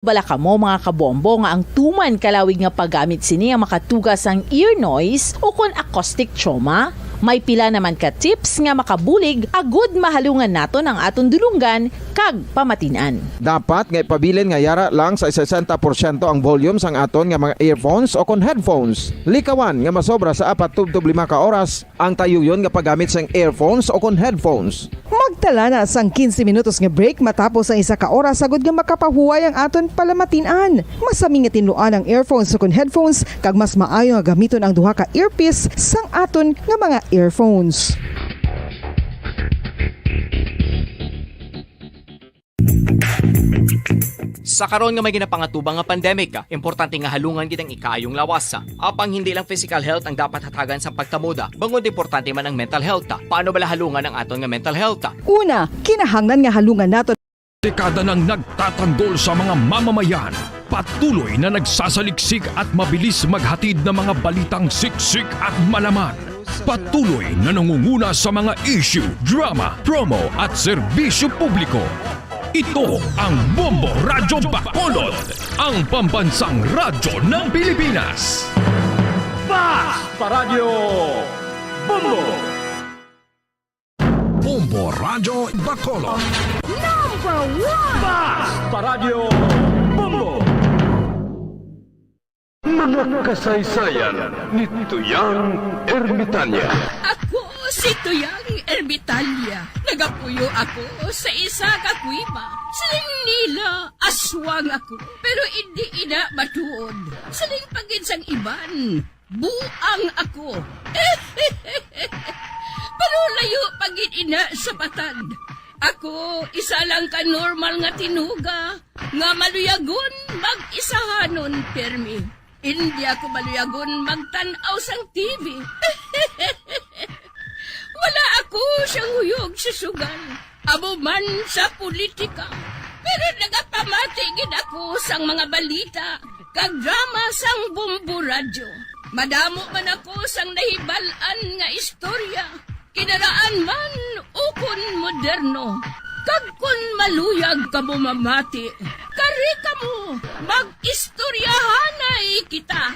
Bala ka mo mga kabombo nga ang tuman kalawig nga paggamit sini ang makatugas ang ear noise o kon acoustic trauma. May pila naman ka tips nga makabulig agud mahalungan naton ang aton dulunggan kag pamatinan. Dapat nga ipabilin nga yara lang sa 60% ang volume sang aton nga mga earphones o kon headphones. Likawan nga masobra sa 4-5 ka oras ang tayuyon nga paggamit sang earphones o kon headphones. Magtala na sang 15 minutos nga break matapos ang 1 ka oras sagud nga makapahuway ang aton palamatinan. Masami nga tinluan ang earphones o kon headphones kag mas maayo nga gamiton ang duha ka earpiece sang aton nga mga earphones. Sa karon nga may ginapangatubang nga pandemic, importante nga halungan gitang ikayong lawas. Apang hindi lang physical health ang dapat hatagan sa pagtamuda, bangod importante man ang mental health. Paano bala halungan ang aton nga mental health? Una, kinahanglan nga halungan naton Dekada nang nagtatanggol sa mga mamamayan, patuloy na nagsasaliksik at mabilis maghatid ng mga balitang siksik at malaman. Patuloy na nangunguna sa mga issue, drama, promo at serbisyo publiko. Ito ang Bombo Radyo Bacolod, ang pambansang radyo ng Pilipinas. Bombo Radyo Bacolod. Mga kasaysayan ni Tuyang Ermitanya. Ako si Tuyang Ermitanya. Nagapuyo ako sa isa ka kuiba. Siling nila, aswang ako. Pero hindi ina matuod. Siling paginsang iban, buang ako. Pero layo pagin ina sa patad. Ako, isa lang ka normal nga tinuga. Nga maluyagon mag-isahanon permi. Hindi ako maluyagon magtanaw sang TV. Wala ako siyang huyog sa sugal. Amo man sa politika. Pero nagapamatigid ako sang mga balita. Kag drama sang Bombo Radyo. Madamo man ako sang nahibalan nga istorya. Kinaraan man ukon moderno. Kag kun maluyag ka mo mamati, kari ka mo, mag-istoryahanay kita.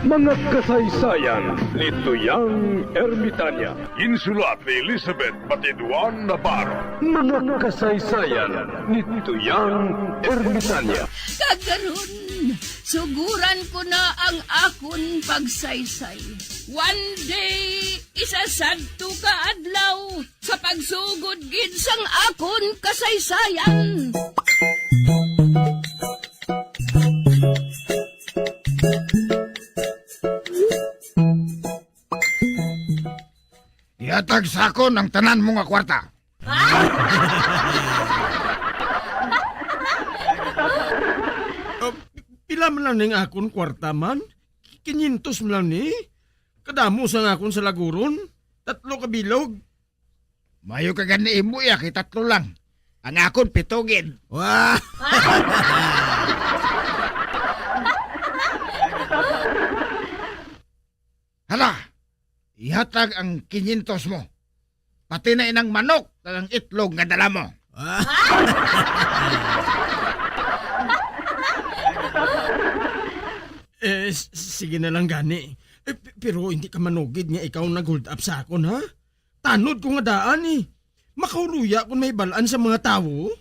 Mga kasaysayan ni Tuyang Ermitanya. Insulat ni Elizabeth Batiduan Navarro. Mga kasaysayan ni Tuyang Ermitanya. Kagaron, suguran ko na ang akon pagsaysay. One day, isasadto ka adlaw sa pagsugod gid sang akon kasaysayan. Ihatag sa akon ang tanan mo nga kwarta. Pila man lang ning akon kwarta man? 500 man lang ni? Kadamo sa akon sa laguron? 3 ka bilog? Mayo ka gani imo ya, kay 3 lang. Ang akon pitugin. Wah! Hala, ihatag ang 500 mo. Pati na inang manok kag ang itlog nga dala mo. Sige na lang gani. Pero hindi ka manugid nga ikaw nag-hold up sa akon, ha? Tanod ko nga daan eh. Makauluya kung may balaan sa mga tao.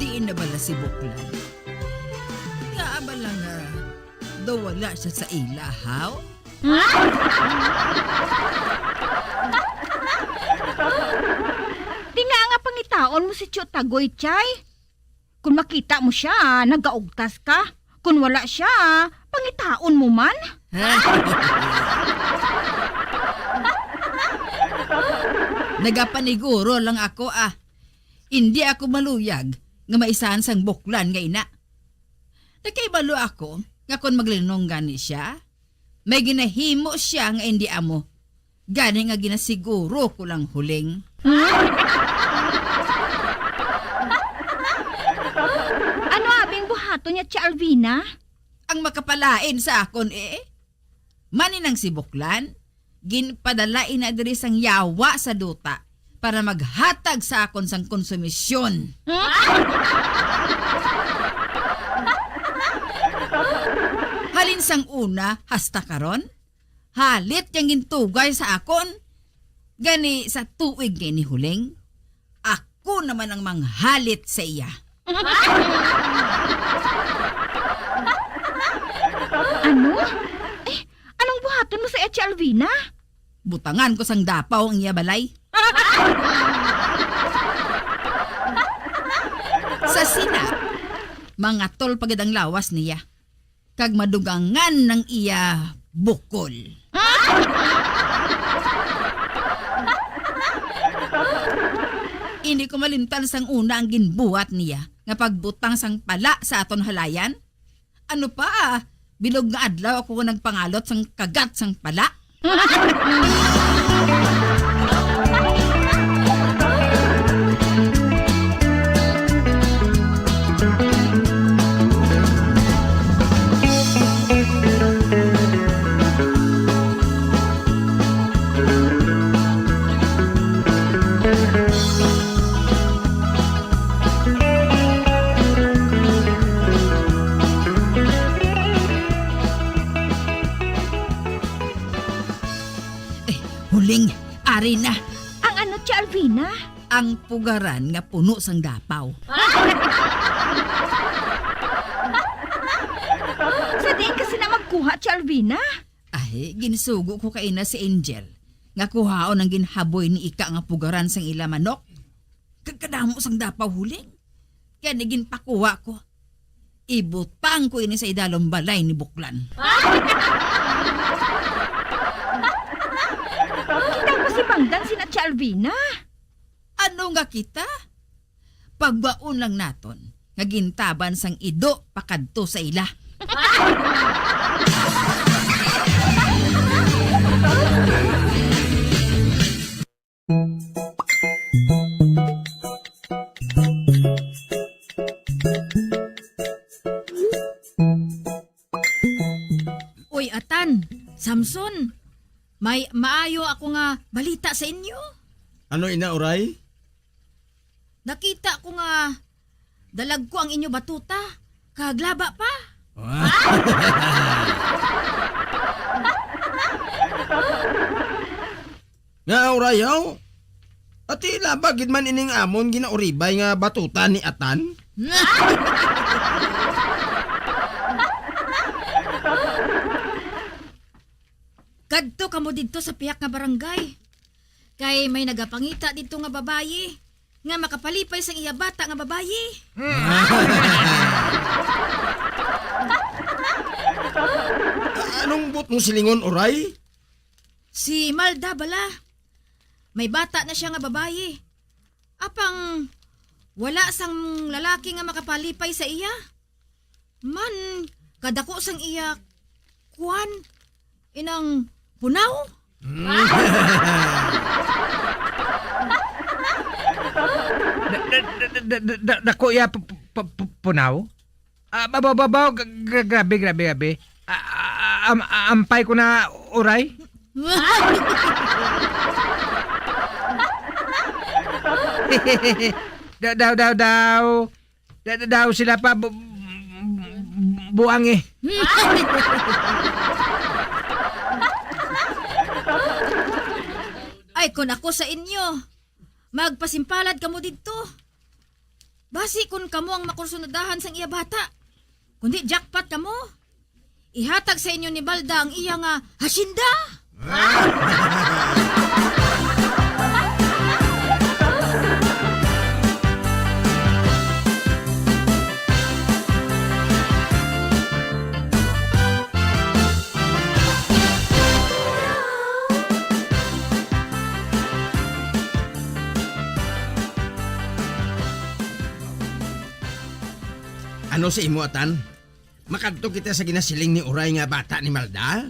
Diin na bala si Buklan? Nga abala nga, daw wala siya sa ilahaw? Di nga pangitaon mo si Tio Tagoy, Chay. Kung makita mo siya, nagaugtas ka. Kung wala siya, pangitaon mo man. Nagapaniguro lang ako Hindi ako maluyag nga maisahan sang Buklan nga ina. Nakaibalo ako nga kon maglinong gani siya, May ginahimo siya nga hindi amo. Gani nga ginasiguro ko lang huling. Ano abing buhato niya, Tia Alvina? Ang makapalain sa akon maninang si Buklan, ginpadalain na diri sang yawa sa duta para maghatag sa akon sang konsumisyon. Halin sang una, hasta karon, halit yang gintugay sa akon. Gani sa tuig ni huling, ako naman ang manghalit sa iya. Ano? Anong buhaton mo sa Tia Alvina? Butangan ko sang dapaw ang iya balay. Sa sina, mga tol pagad ang lawas niya. Kag madugangan ng iya bukol. Hindi ko malimtan sang una ang ginbuhat niya nga pagbutang sang pala sa aton halayan. Ano pa bilog nga adlaw ako nagpangalot sang kagat sang pala. Huling, ari na. Ang ano, Tia Alvina? Ang pugaran nga puno sang dapaw. Sa diin kasi na magkuha, Tia Alvina? Ay, ginsugo ko kay na si Angel. Nga kuhaon ang ginhaboy ni Ika nga pugaran sang ila manok. Kagkadamo sang dapaw huling. Kaya naging pakuha ko. Ibutang ko ini sa idalong balay ni Buklan. Kita mo si Pangdan sina Tia Alvina? Ano nga kita? Pagbaon lang naton. Nga gintaban sang ido pakadto sa ila. Uy, Atan, Samson, may maayo ako nga balita sa inyo. Ano ina, Uray? Nakita ko nga dalag ko ang inyo batuta. Kaglaba pa. Nga, Uray, yaw? At ilabagid man ining amon ginauribay nga batuta ni Atan? Kadto kamo dito sa piyak nga barangay. Kay may nagapangita dito nga babayi nga makapalipay sang iya bata nga babayi. Anong but mong silingon, Uray? Si Malda bala. May bata na siya nga babayi. Apang wala sang lalaki nga makapalipay sa iya. Man, kadako sang iya kuan inang punaw. Dako ya punaw? Babaw, grabe. Ampay ko na, Uray? Daw sila pa buang eh. Ay, kung ako sa inyo, magpasimpalad kamo dito. Basi kung kamo ang makursunadahan sang iya bata. Kundi jackpot kamo. Ihatag sa inyo ni Balda ang iya nga hasinda. Ano sa imo, Atan? Makadto kita sa ginasiling ni Uray nga bata ni Malda?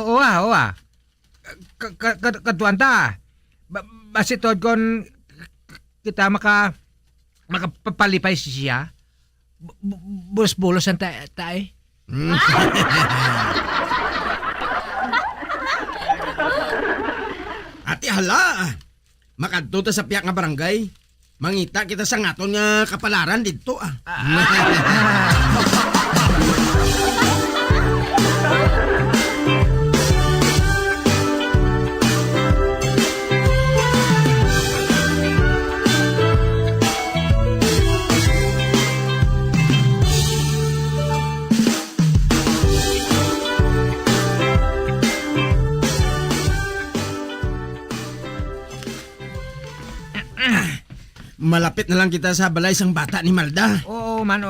Oo. Katuan ta. Basi tod kon kita makapalipay siya. Bulos-bulos ang tayo. Ati hala, makadto ta sa piyak nga barangay. Mangita kita sa ngaton nga kapalaran dito ah. Malapit na lang kita sa balay sang bata ni Malda. Oo man.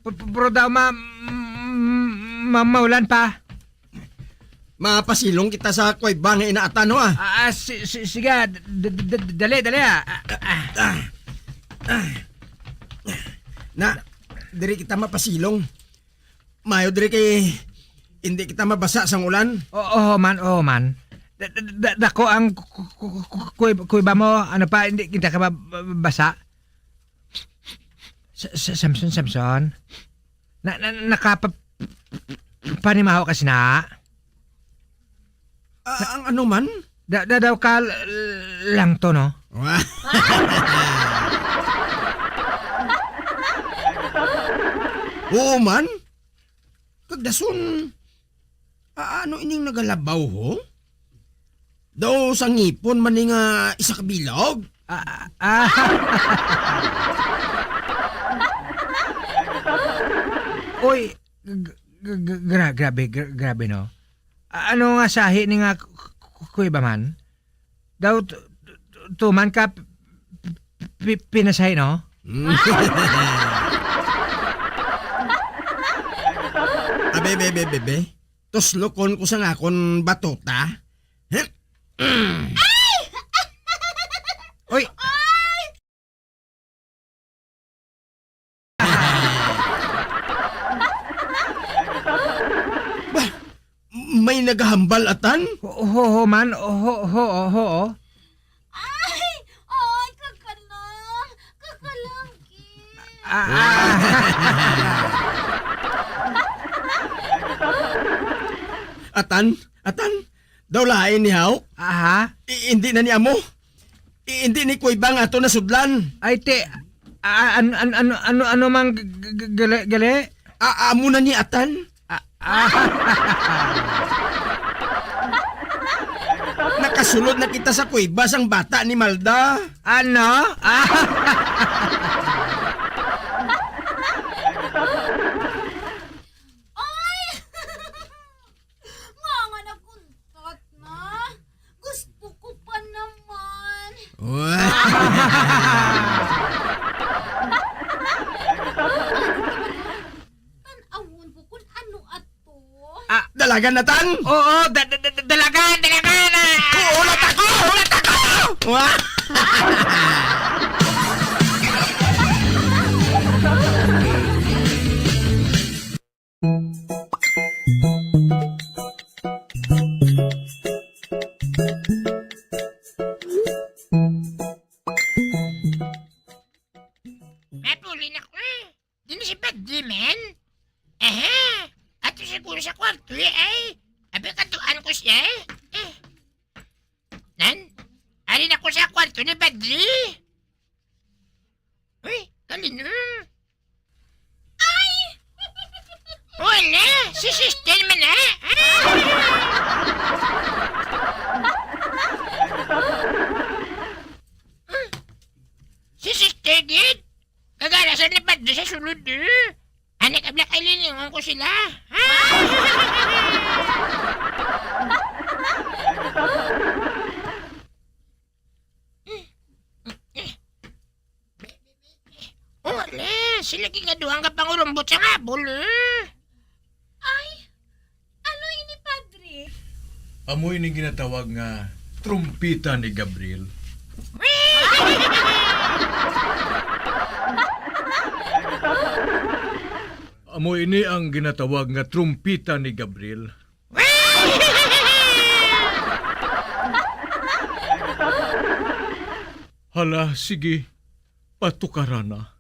Pero daw maulan pa. Mapasilong kita sa kuweba nga inaatan ho ah. Sige, dali ah. Na, diri kita mapasilong. Mayo diri kay hindi kita mabasa sang ulan. Oo man. Dako ang kuiba mo, ano pa, hindi kita ka basa. Samson. Nakapanimaho kasi na. Ang ano man? Daw ka lang to, no? Oo man. Kagdason, ano ining nagalabaw ho? Daw sa ngipon man nga isa kabilog. Uy, grabe no. Ano nga sahi ni nga kuiba man? Daw tuman ka pinasay no? Bebe. Toslokon ko sa ngakon batota. Uy! May naghahambal atan? Oo man. Oo. Ay, kakalang. Kakalangkin. Atan? Daw lain ni Haw? Aha. Hindi na ni Amo? Hindi ni Kuy Bang ato na sudlan? Ay, te. Ano mang gali? Amo na ni Atan? Nakasulod na kita sa kuiba sang bata ni Malda. Ano? Nga nakuntat na. Gusto ko pa naman. Tanawon ko kung ano ato. Dalagan na tan? Oo, dalagan! Ulat ako! Matulin ako eh. Di na si Badli, men. Ato siguro sa kwarto eh, ay. Abi katuan ko siya eh. Nan, alin ako sa kwarto ni Badli. Uy, kalino. Ay! Wala, si sister man na. Si sister gid. Kagalasan ni Badli sa sulod eh. Anak abla kay liningon ko sila. Wala, sila kingaduhan ka pang urumbot sa ngabol eh. Ay, ano ini, Padre? Amoy ni ginatawag nga trumpita ni Gabriel. Amoy ini ang ginatawag nga trumpita ni Gabriel. Hala, sige. Patukaran na.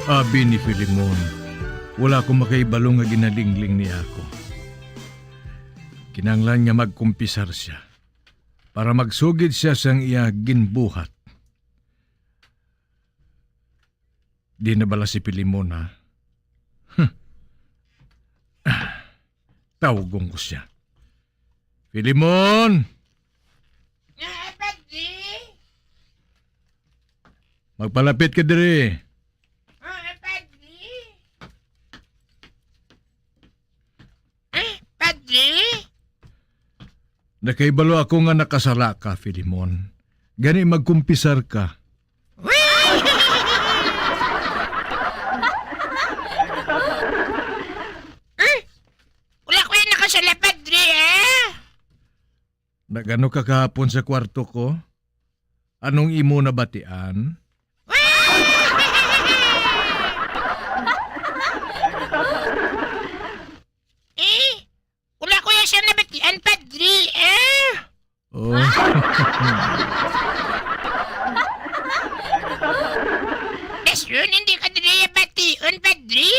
Abi ni Filimon, wala ko makaibalo nga ginalingling niya ako. Kinanglan niya magkumpisar siya para magsugid siya sang iya ginbuhat. Di na bala si Filimon, ha? Tawagong ko siya. Filimon! Padre! Magpalapit ka diri. Nakaibalo ako nga nakasala ka, Filimon. Gani magkumpisar ka. Wala ko yan nakasala, Padre, Nagano ka kahapon sa kwarto ko? Anong imo na batian? Wala ko yan siya nabatian, Padre, Oh. Yun, hindi ka din bation, Padre.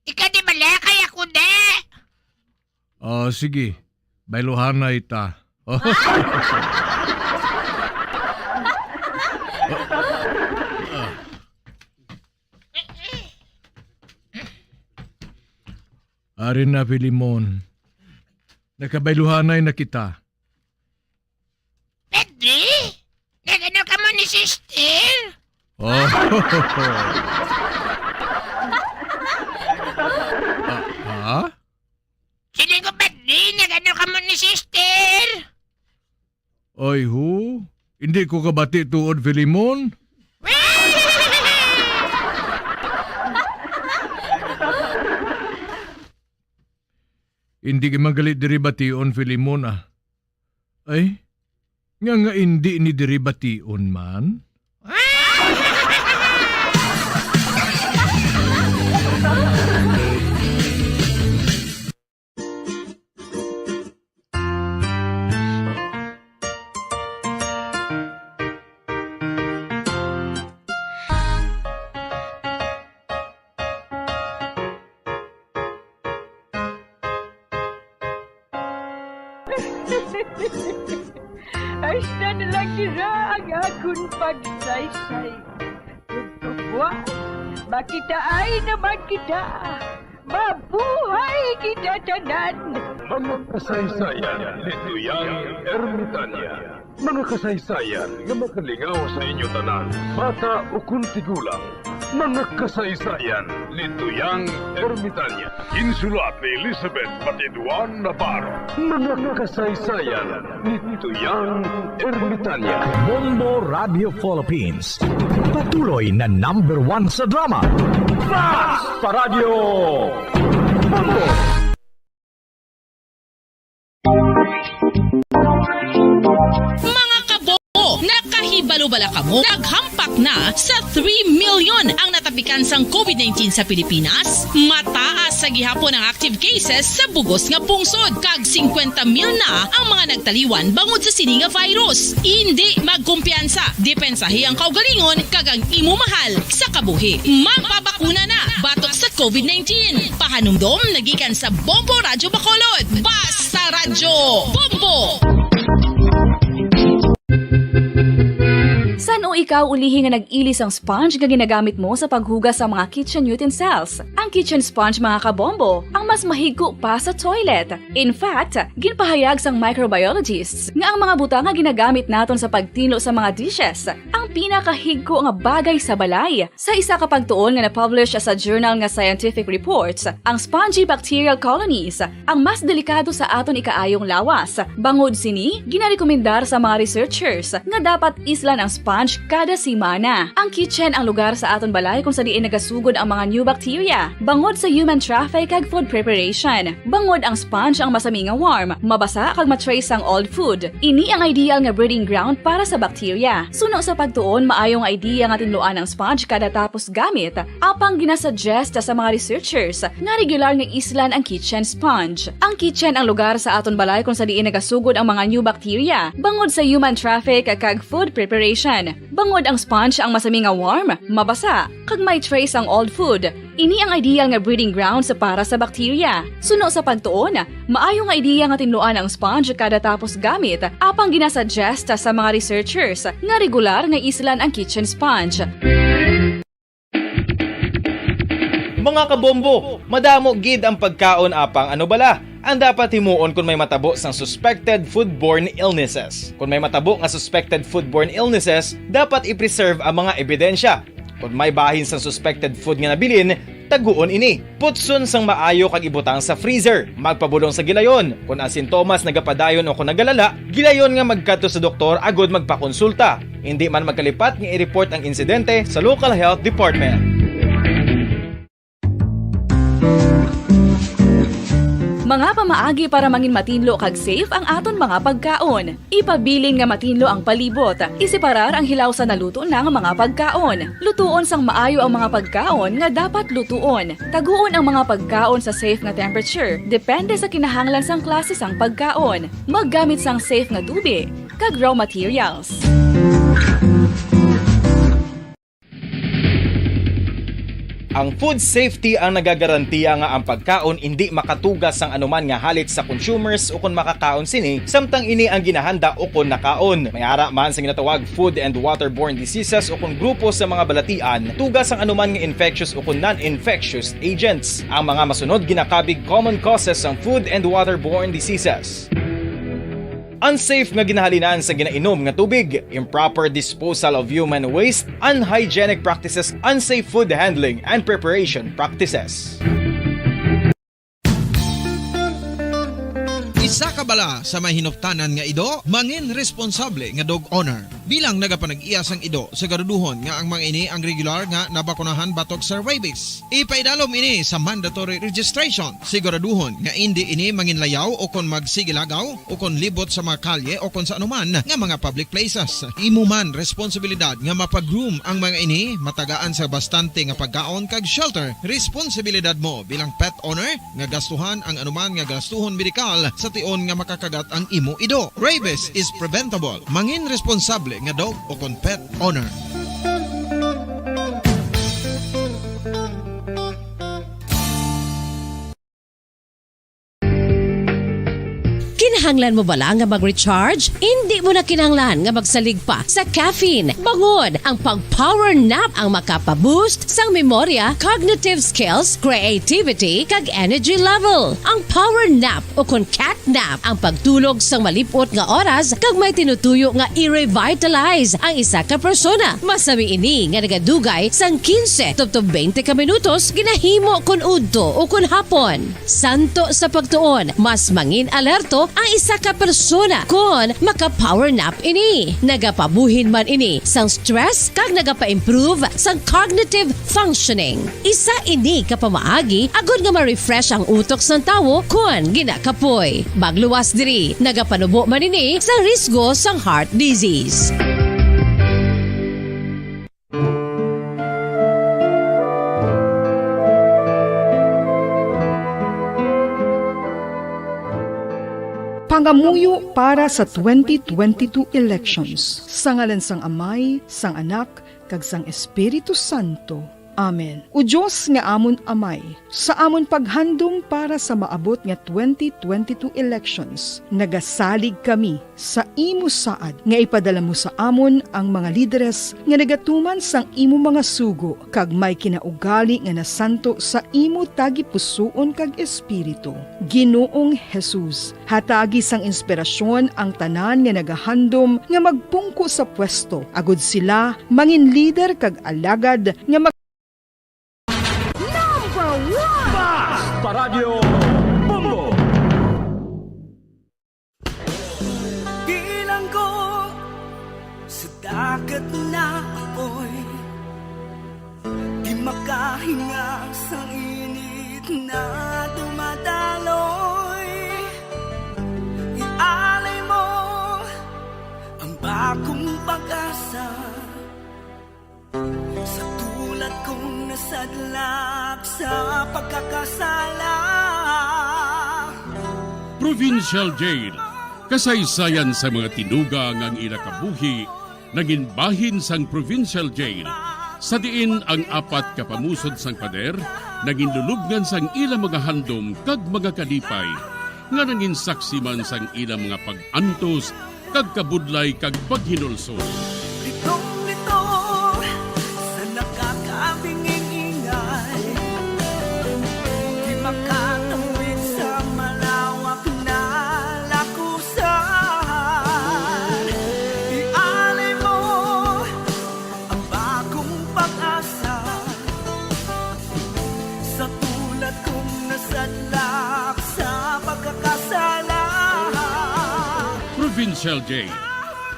Ikaw di bala, kaya ko na. Oh, sige. Bailuhan na ita. Oh. Arin na, Filimon. Nakabailuhanay na kita. Padre, nagano ka mo ni sister? Oh. Ha? Sili ko, Padre, nagano ka mo ni sister? Oy, hu? Hindi ko kabati tuod, Filimon. Hindi ka magalit diri bation, Filimon, ah. Ay, nga hindi ni diri bation man. Hasta na lang nila ang akong pagsaysay. Kung buwan, makita ay naman kita. Mabuhay kita tanan. Mga kasaysayan ni Tuyang Ermitanya. Mga kasaysayan nga makalingaw sa inyo tanan, bata o kuntigulang. Mga kasaysayan ni Tuyang Ermitanya. Insulat ni Elizabeth Batiduan Navarro. Mga kasaysayan ni Tuyang Ermitanya. Bombo Radio Philippines. Patuloy na #1 sa drama. Fast sa Radio Bombo! Mga kabo, nakahibalo bala kamo? Naghampak na sa 3 million ang natapikan sang COVID-19 sa Pilipinas. Mataas sa gihapon ang active cases sa bugos nga pungsod. Kag 50 mil na ang mga nagtaliwan bangod sa sini nga virus. Hindi magkumpiyansa. Depensahi ang kaugalingon kag ang imo mahal sa kabuhi. Magpabakuna na batok sa COVID-19. Pahanumdom nagikan sa Bombo Radyo Bacolod. Basta Radyo Bombo! San o ikaw ulihi nga nag-ilis ang sponge nga ginagamit mo sa paghugas sa mga kitchen utensils? Ang kitchen sponge, mga kabombo, ang mas mahigko pa sa toilet. In fact, ginpahayag sang microbiologists nga ang mga butang nga ginagamit naton sa pagtino sa mga dishes ang pinakahigko nga bagay sa balay. Sa isa ka pagtuon nga na-publish sa journal nga Scientific Reports, ang spongy bacterial colonies ang mas delikado sa aton ikaayong lawas. Bangod sini, ginarekomendar sa mga researchers nga dapat islan ang sponge sponge kada simana. Ang kitchen ang lugar sa aton balay kung sa diin nagasugod ang mga new bacteria. Bangod sa human traffic kag food preparation. Bangod ang sponge ang masami nga warm, mabasa kag matrace ang old food. Ini ang ideal nga breeding ground para sa bacteria. Suno sa pagtuon, maayong idea nga tinluan ang sponge kada tapos gamit. Apang ginasuggest sa mga researchers nga regular nga islan ang kitchen sponge. Ang kitchen ang lugar sa aton balay kung sa diin nagasugod ang mga new bacteria. Bangod sa human traffic kag food preparation. Bangod ang sponge ang masami nga warm, mabasa, kag may trace ang old food. Ini ang ideal nga breeding ground sa para sa bacteria. Suno sa pagtuon, maayo nga idea nga tinluan ang sponge kada tapos gamit, apang ginasuggest sa mga researchers nga regular nga islan ang kitchen sponge. Mga kabombo, madamo gid ang pagkaon apang ano bala ang dapat himuon kung may matabo sang suspected foodborne illnesses. Kung may matabo nga suspected foodborne illnesses, dapat i-preserve ang mga ebidensya. Kung may bahin sang suspected food nga nabilin, taguon ini. Putson sang maayo kag ibutang sa freezer. Magpabulong sa gilayon. Kung ang sintomas nagapadayon o kung nagalala, gilayon nga magkadto sa doktor agod magpakonsulta. Hindi man magkalipat nga i-report ang insidente sa local health department. Mga pamaagi para mangin matinlo kag safe ang aton mga pagkaon. Ipabilin nga matinlo ang palibot. Isiparar ang hilaw sa naluto ng mga pagkaon. Lutuon sang maayo ang mga pagkaon nga dapat lutuon. Taguon ang mga pagkaon sa safe nga temperature. Depende sa kinahanglan sang klase sang pagkaon. Maggamit sang safe nga tubig kag raw materials. Ang food safety ang nagagarantiya nga ang pagkaon hindi makatugas sang anuman nga halit sa consumers o kung makakaon sini, samtang ini ang ginahanda o kung nakaon. May ara man sa ginatawag food and waterborne diseases o kung grupo sa mga balatian, tugas ang anuman nga infectious o kung non-infectious agents. Ang mga masunod ginakabig common causes ng food and waterborne diseases. Unsafe nga ginahalinan sa ginainom nga tubig, improper disposal of human waste, unhygienic practices, unsafe food handling and preparation practices. Isa ka bala sa may hinuptanan nga ido, mangin responsable nga dog owner. Bilang nagapanag-iyas ang ido, siguraduhon nga ang mga ini ang regular nga nabakunahan batok sa rabies. Ipaidalom ini sa mandatory registration. Siguraduhon nga hindi ini manginlayaw o kon magsigilagaw o kon libot sa mga kalye o kon sa anuman nga mga public places. Imo man responsibilidad nga mapag-groom ang mga ini, matagaan sa bastante nga pagkaon kag shelter. Responsibilidad mo bilang pet owner nga gastuhan ang anuman nga gastuhon medikal sa tion nga makakagat ang imo ido. Rabies is preventable. Mangin responsable nga dog o kon pet owner. Kinahanglan mo bala nga mag-recharge? Hindi mo na kinahanglan nga magsalig pa sa caffeine. Bangod, ang pag-power nap ang makapaboost sang memorya, cognitive skills, creativity, kag energy level. Ang power nap o kon cat nap ang pagtulog sang malipot nga oras kag may tinutuyo nga i-revitalize ang isa ka persona. Masami ini nga nagadugay sang 15 to 20 ka minutos ginahimo kon udto o kon hapon. Santo sa pagtuon, mas mangin alerto ang isa ka persona kon maka-power nap ini. Nagapabuhin man ini sang stress kag nagapa-improve sang cognitive functioning. Isa ini kapamaagi agud nga ma-refresh ang utok sang tawo kon ginakapoy. Magluwas diri, nagapanubo man ini sang risgo sang heart disease. Pangamuyo para sa 2022 elections. Sa ngalan sang Amay, sang Anak, kag sang Espiritu Santo. Amen. O Diyos nga amon Amay, sa amon paghandom para sa maabot nga 2022 elections, nagasalig kami sa imo saad nga ipadala mo sa amon ang mga lideres nga nagatuman sang imo mga sugo kag may kinaugali nga nasanto sa imo tagipusoon kag espiritu. Ginoong Jesus, hatagi sang inspirasyon ang tanan nga nagahandom nga magpungko sa pwesto, agud sila mangin leader kag alagad nga Radio Bombo. Bilang ko sa dagat dagat na apoy, di makahinga sa init na dumadaloy. Ialay mo ang bagong pag-asa sa tulad kong nasadlak sa pagkakasala. Provincial Jail, kasaysayan sa mga tinugang ang ilakabuhi, naging bahin sang Provincial Jail. Sa diin ang apat kapamusod sang pader, naging lulubngan sang ilang mga handom kag mga kalipay, nga naging saksi man sang ilang mga pag-antos, kag kabudlay kag paghinulsol. Litong-lito sa nakakabinging ingay, di makatawid sa malawak na lakusan. Ialay mo ang bagong pag-asa sa tulad kong nasadlak sa pagkakasala. Provincial Jail,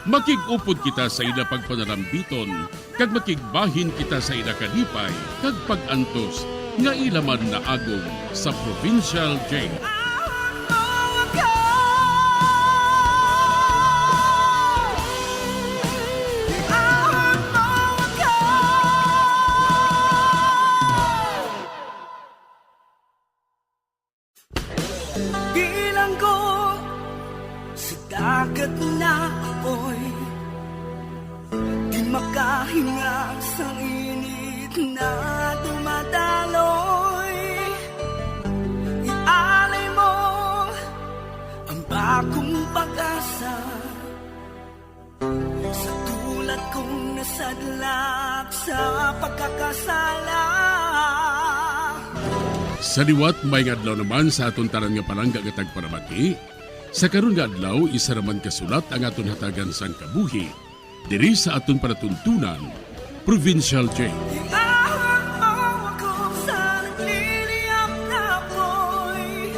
makig-upod kita sa ila pagpanarambiton, kag makigbahin kita sa ila kalipay, kag pag-antos, nga ilaman na agong sa Provincial Jail. Bilanggo sa dagat na apoy, di makahinga sa init na dumadaloy. Ialay mo ang bagong pag-asa sa tulad kong nasadlak sa pagkakasala. Sa liwat may adlaw naman sa aton tanan nga palangga nga tagparamati. Sa karon nga adlaw isa raman kasulat ang aton hatagan sang kabuhi diri sa aton panatuntunan, Provincial Jail. Iahon mo ako sa nagliliyap na apoy,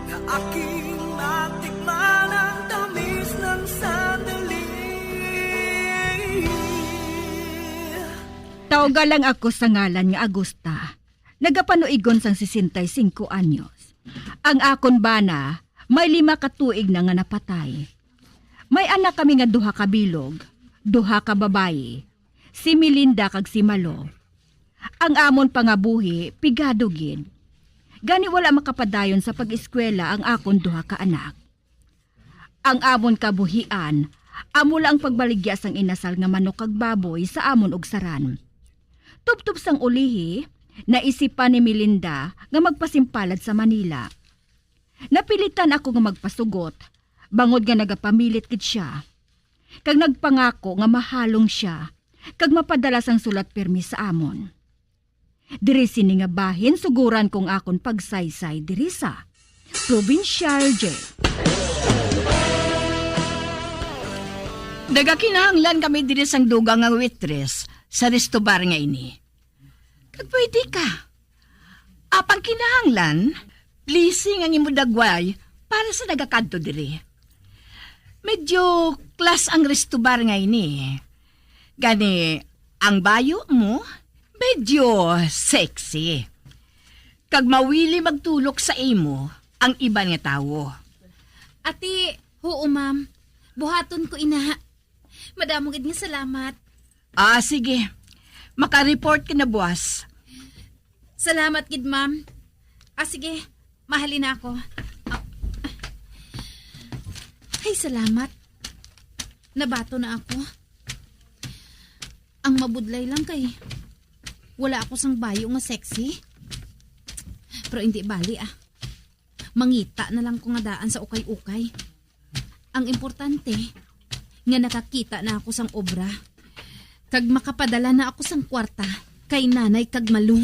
na aking matikman ang tamis ng sandali. Tawga lang ako sa ngalan nga Agusta. Nagapanuigon sang 65 anyos. Ang akon bana, may 5 katuig na nga napatay. May anak kami nga 2 ka bilog, 2 ka babayi, si Melinda kag si Malo. Ang amon pangabuhi, pigado gid. Gani wala makapadayon sa pag-eskwela ang akon 2 ka anak. Ang amon kabuhian, amo lang pagbaligya sang inasal nga manok kag baboy sa amon og saran. Tubtub sang ulihi, naisipan ni Melinda nga magpasimpalad sa Manila. Napilitan ako nga magpasugot, bangod nga nagapamilit gid siya. Kag nagpangako nga mahalong siya, kag mapadala sang sulat pirmi sa amon. Diri sini nga bahin suguran kong akon pagsaysay diri sa Provincial Jail. Nagakinahanglan kami diri sang dugang nga waitress sa restobar nga ini. Kag pwede ka. Apang kinahanglan, pleasing ang imudagway para sa nagakadto diri. Medyo class ang restobar nga ini. Gani, ang bayo mo, medyo sexy. Kag mawili magtulok sa imo ang iban nga tawo. Ati, oo ma'am. Buhaton ko ina. Madamo gid nga salamat. Sige. Maka-report ka na, buwas. Salamat gid ma'am. Sige, mahalin na ako. Ay, salamat. Nabato na ako. Ang mabudlay lang kay wala ako sang bayo nga sexy. Pero hindi bali Mangita na lang ko nga daan sa ukay-ukay. Ang importante, nga nakakita na ako sang obra. Kag makapadala na ako sang kwarta kay nanay kag Malu.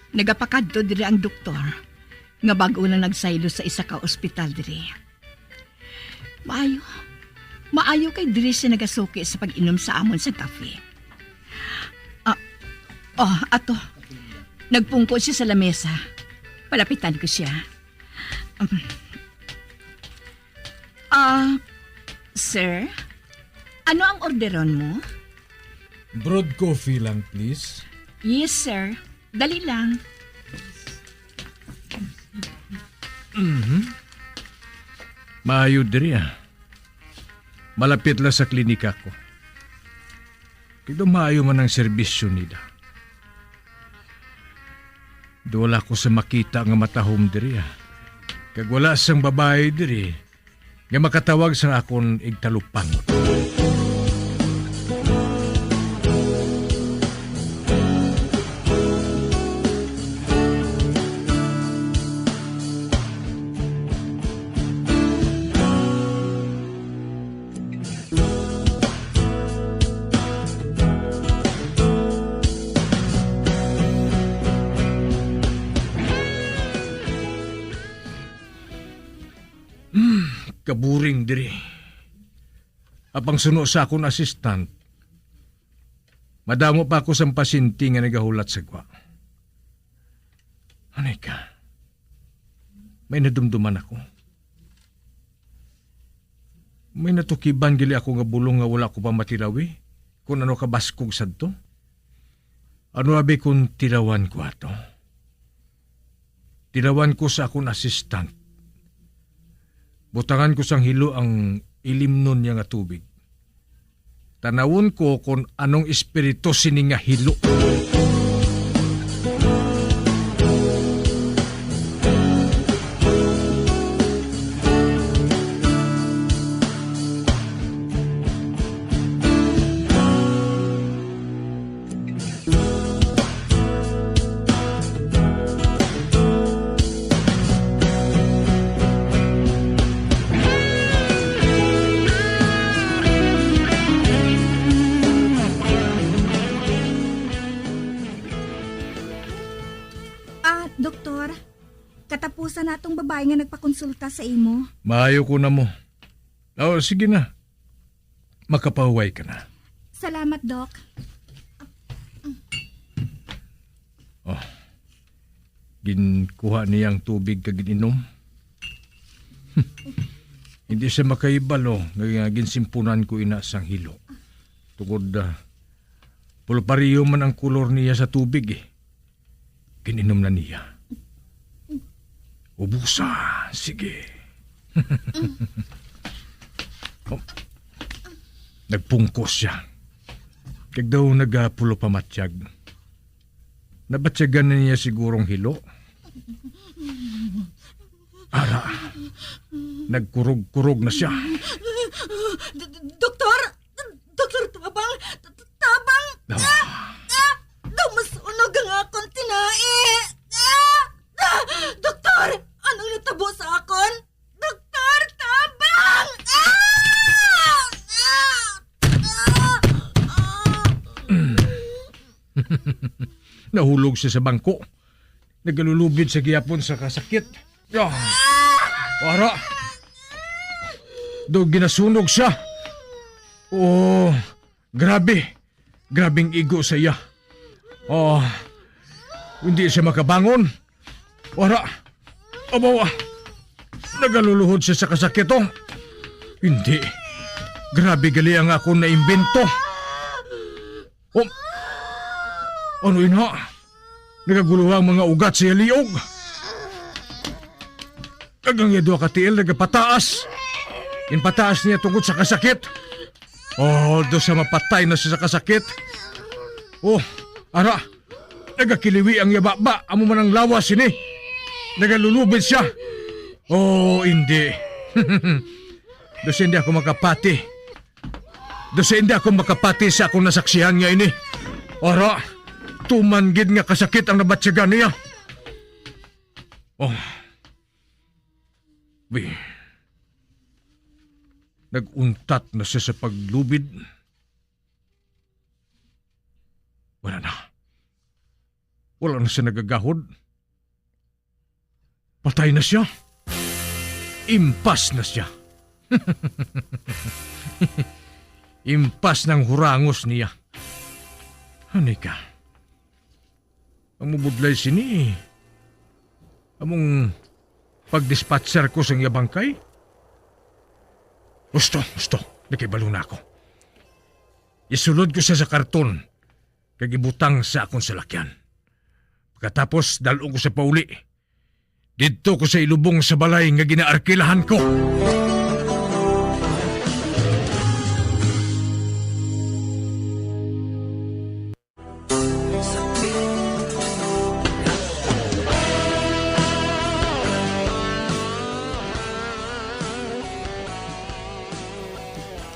Nagapakadto diri ang doktor. nga bago na nagsaylo sa isa ka ospital diri. Maayo kay diri siya nagasuki sa pag-inom sa amon sa kafe. Ato. Nagpungko siya sa lamesa. Palapitan ko siya. Sir, ano ang orderon mo? Broad coffee lang, please. Yes, sir. Dali lang. Maayo diri Malapit la sa klinika ko. Kaya maayo man ang serbisyo nila. Wala ko sa makita nga matahom diri Kag wala sang babae diri nga makatawag sa akon igtalupang. Kaburing diri. Apang suno sa akong assistant, madamo pa ako sa pasyente nga nagahulat sa kwa. Anay ka? May nadumduman ako. May natukiban gili ako nga bulong nga wala ko pa matilawi kung ano kabaskog sadto. Ano abi kung tilawan ko ato? Tilawan ko sa akong assistant. Butangan ko sang hilo ang ilimnon niya nga tubig. Tanawon ko kung anong espiritu sini nga hilo. Doktor, katapusan natong babae nga nagpakonsulta sa imo. Maayo ko na mo. Sige na. Makapahuway ka na. Salamat, Doc. Ginkuha niyang tubig kag ininom. Hindi siya makaibalo nga ginsimpunan ko ina sang hilo. Tungod pulpariyo man ang kulor niya sa tubig Gininom na niya. Ubusa. Sige. Nagpungkos siya. Kag daw nagapulo pamatsyag. Nabatsyagan na niya sigurong hilo. Ara. Nagkurog-kurog na siya. Doktor! Doktor, tabang! Tabang! Masunog ang akong tinae! Doktor! Anong natabo sa akon? Doktor, tabang! Nahulog siya sa bangko. Nagalulubid sa giyapon sa kasakit. Ara! Do ginasunog siya. Grabe. Grabing igo sa iya. Hindi siya makabangon. Wala. Abawa. Nagaluluhod siya sa kasakit. Hindi. Grabe gali ang ako na imbento. Ano ina? Nagaguluha ang mga ugat sa liog. Kagang yado katiil nagapataas. Inpataas niya tungkol sa kasakit. Do sa mapatay na siya sa kasakit. Ara, nagakiliwi ang yababa, amo man ang lawas ini. Nagalulubid siya. Hindi. Dosa hindi ako makapati. Sa akong nasaksihan nga ini. Ara, tumanggid nga kasakit ang nabatsyagan niya. Naguntat na siya sa paglubid. Wala na siya nagagahod. Patay na siya. Impas na siya. Impas ng hurangos niya. Hanika. Ang mubudlay sini. Among pagdispatcher ko sa iya bangkay. Gusto. Nakibalo na ako. Isulod ko siya sa karton. Kagibutang sa akong salakyan. Pagkatapos, dalong ko sa pauli. Dito ko sa ilubong sa balay nga ginaarkilahan ko.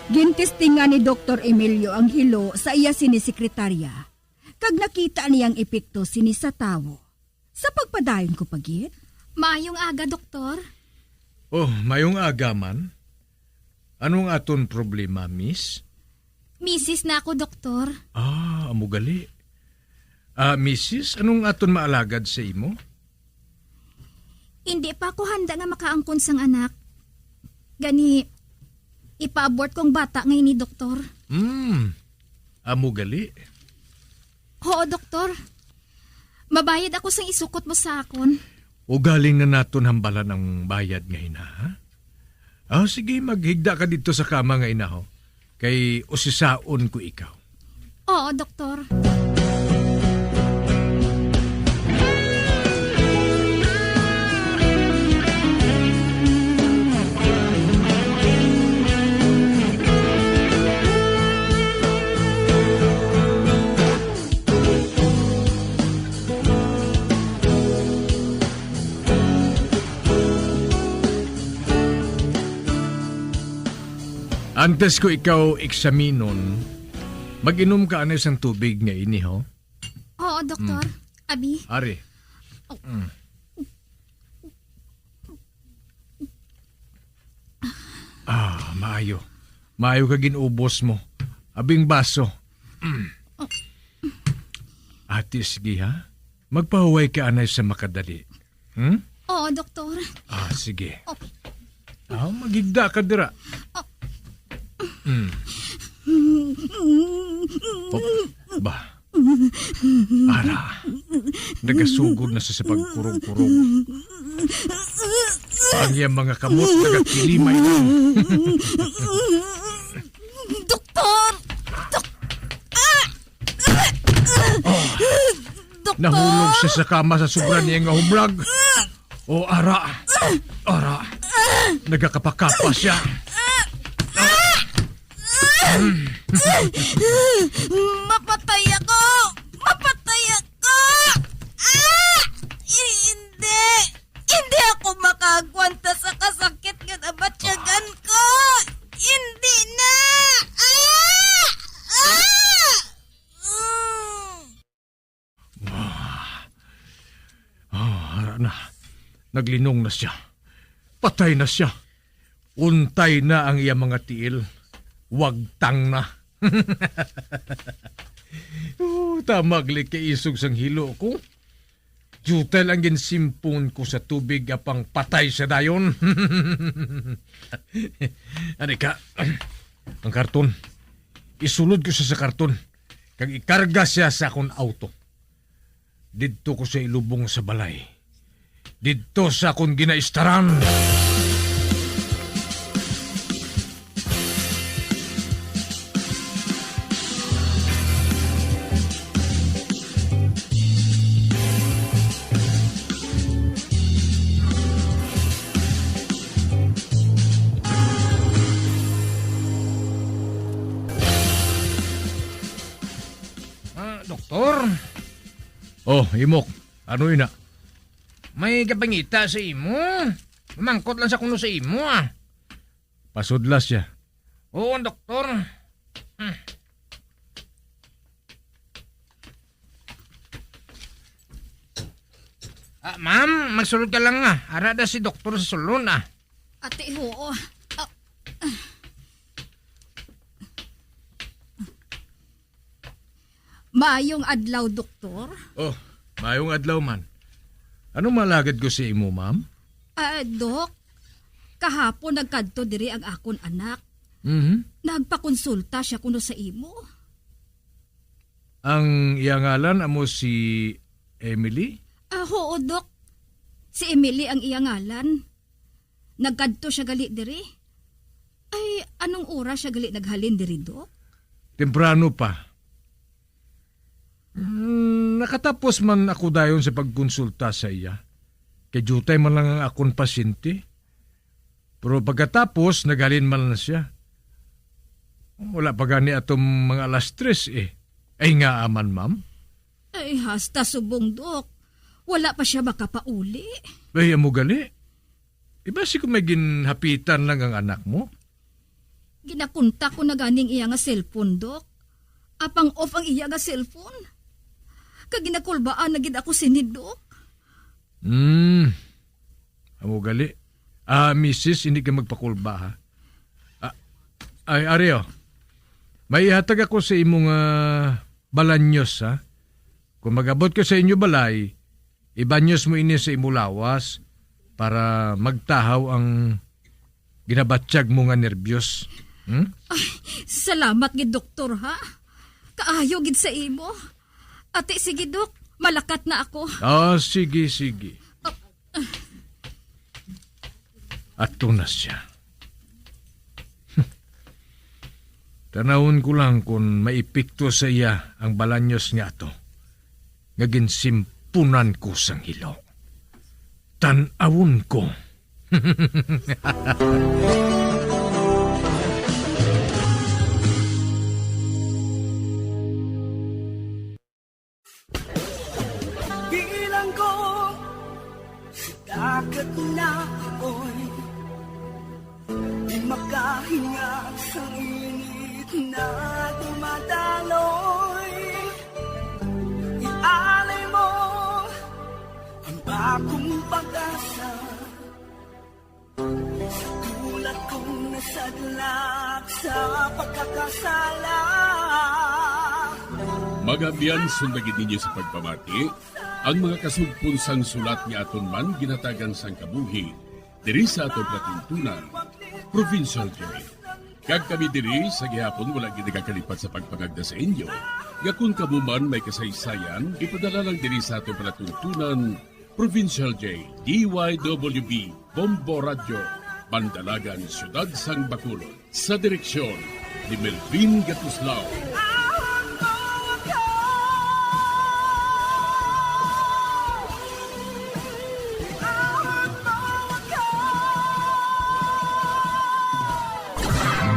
Gintistingan ni Dr. Emilio ang hilo sa iya sinisekretarya. Kag nakita niyang epekto sini sa tawo. Sa pagpadayon ko pagit. Maayong aga, doktor. Oh, mayong aga man. Anong aton problema, miss? Misis na ako, doktor. Amugali. Mrs., anong aton maalagad sa imo? Hindi pa ako handa nga makaangkon sang anak. Gani, ipa-abort kong bata ngayon ni doktor. Amugali. Oo, doktor. Mabayad ako sang isukot mo sa akon. O galing na naton hambalan ang bayad ngayon, ha? Sige, maghigda ka dito sa kama ngayon, ho. Kay usisaon ko ikaw. Oo, doktor. Antes ko ikaw eksaminon, mag-inom ka anes ang tubig nga ini, ho? Oo, doktor. Abi. Ari. Maayo. Maayo ka ginubos mo. Abing baso. Ate, sige ha? Magpahuway ka anay sa makadali. Oo, doktor. Sige. Magigda ka dira. Ara, nagasugod na sa pagkurong-kurong. Ang iyang mga kamot nagakilimay na. Doktor! Nahulog siya sa kama sa sobra niya nga humlag. Ara, nagakapakapa siya. Mapatay ako! Hindi ako makagwanta sa kasakit nga nabatsyagan ko! Hindi na! Hara na. Naglinong na siya. Patay na siya. Untay na ang iyang mga tiil. Wagtang na. Tamagli kay isog sang hilo ko. Jutel ang ginsimpon ko sa tubig apang patay sa dayon. Anika, ang karton. Isulod ko siya sa karton. Kag ikarga siya sa akong auto. Dito ko siya ilubong sa balay. Dito sa akong ginaistaran. Doktor? Imok. Ano ina? May kapangita sa imo. Mangkot lang sa kuno sa imo, Pasudlas siya. Oo, doktor. Ma'am, magsulod ka lang Arada si doktor sa sulon Ate, oo. Maayong adlaw, doktor. Mayong adlaw man. Ano malagad ko sa imo, ma'am? Dok, kahapon nagkadto diri ang akon anak. Mhm. Nagpakonsulta siya kuno sa imo. Ang iyangalan amo si Emily? Oo, Dok. Si Emily ang iyang ngalan. Nagkadto siya gali diri. Ay, anong oras siya gali naghalin diri, Dok? Temprano pa. Nakatapos man ako dayon sa pagkonsulta sa iya. Kay jutay man lang ang akong pasyente. Pero pagkatapos, naghalin man na siya. Wala pa gani atong mga alas 3 eh. Ay nga aman, ma'am. Ay, hasta subong, Dok. Wala pa siya makapauli. Ay, amo gali. Iba si kung may ginhapitan lang ang anak mo? Ginakunta ko na ganing iya nga cellphone, Dok. Apang off ang iya nga cellphone. Kaginakulbaan na gid ako sinid, Dok. Amo gali. Mrs., hindi ka magpakulba, ha? Ay, Areo. May ihatag ako sa imong balanyos, ha? Kung magabot ka sa inyo balay, ibanyos mo ini sa imo lawas para magtahaw ang ginabatsyag mo nga nervyos. Ay, salamat gid, doktor, ha? Kaayo gid sa imo. Ate, sige, Dok. Malakat na ako. Sige. Ato na siya. Tanawon ko lang kung maipikto sa iya ang balanyos niya to. Ngagin simpunan ko sang hilo. Tanawon ko. Bilang ko sa dagat na apoy, di makahinga sa init na dumadaloy. Ialay mo ang bagong pag-asa sa tulad kong nasadlak sa pagkakasala. Magabiyan sundagin ninyo sa pagpamati ang mga kasugpunsang sulat ni aton man ginatagan sang kabuhi diri sa aton patuntunan, Provincial Joy. Kag kami diri sa gihapon wala gid nagakalipat sa pagpangagda sa inyo. Gakun kamo man may kasaysayan, ipadala lang diri sa aton patuntunan, Provincial J, DYWB, Bombo Radio, Bandalagan, Siyudad Sang Bacolod. Sa direksyon ni Melvin Gatuslao.